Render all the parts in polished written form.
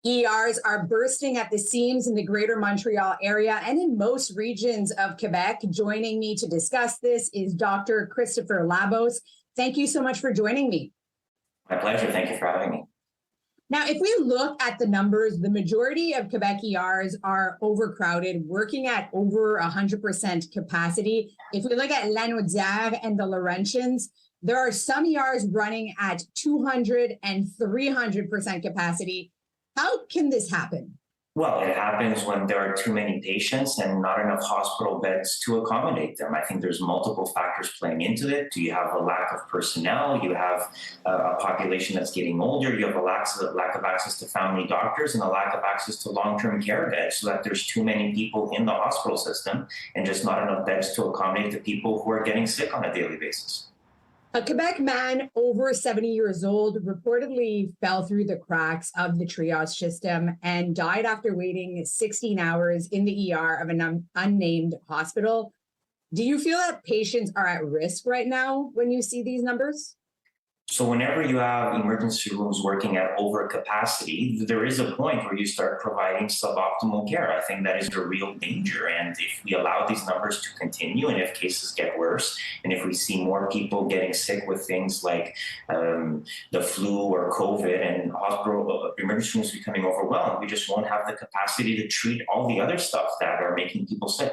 ERs are bursting at the seams in the greater Montreal area and in most regions of Quebec. Joining me to discuss this is Dr. Christopher Labos. Thank you so much for joining me. My pleasure. Thank you for having me. Now, if we look at the numbers, the majority of Quebec ERs are overcrowded, working at over 100% capacity. If we look at Lanaudière and the Laurentians, there are some ERs running at 200 and 300% capacity. How can this happen? Well, it happens when there are too many patients and not enough hospital beds to accommodate them. I think there's multiple factors playing into it. Do you have a lack of personnel? You have a population that's getting older. You have a lack of access to family doctors and a lack of access to long-term care beds, so that there's too many people in the hospital system and just not enough beds to accommodate the people who are getting sick on a daily basis. A Quebec man over 70 years old reportedly fell through the cracks of the triage system and died after waiting 16 hours in the ER of an unnamed hospital. Do you feel that patients are at risk right now when you see these numbers? So whenever you have emergency rooms working at overcapacity, there is a point where you start providing suboptimal care. I think that is a real danger. And if we allow these numbers to continue, and if cases get worse, and if we see more people getting sick with things like the flu or COVID, and hospital emergency rooms becoming overwhelmed, we just won't have the capacity to treat all the other stuff that are making people sick.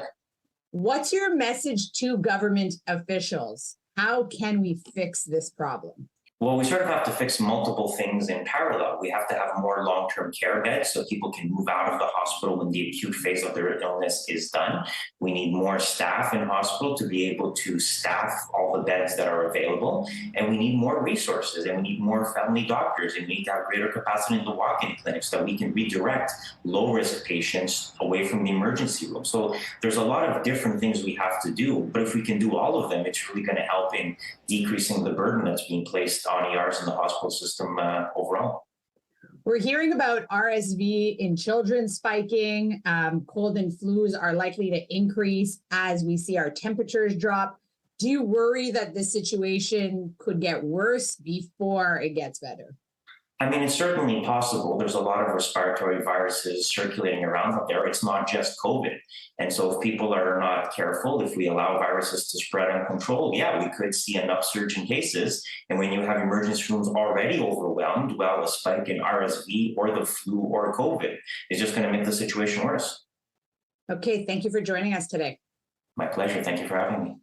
What's your message to government officials? How can we fix this problem? Well, we sort of have to fix multiple things in parallel. We have to have more long-term care beds so people can move out of the hospital when the acute phase of their illness is done. We need more staff in hospital to be able to staff all the beds that are available. And we need more resources, and we need more family doctors, and we need to have greater capacity in the walk-in clinics so that we can redirect low-risk patients away from the emergency room. So there's a lot of different things we have to do, but if we can do all of them, it's really going to help in decreasing the burden that's being placed on ERs in the hospital system overall. We're hearing about RSV in children spiking. Cold and flus are likely to increase as we see our temperatures drop. Do you worry that the situation could get worse before it gets better? I mean, it's certainly possible. There's a lot of respiratory viruses circulating around out there. It's not just COVID. And so if people are not careful, if we allow viruses to spread uncontrolled, yeah, we could see an upsurge in cases. And when you have emergency rooms already overwhelmed, well, a spike in RSV or the flu or COVID is just going to make the situation worse. Okay, thank you for joining us today. My pleasure. Thank you for having me.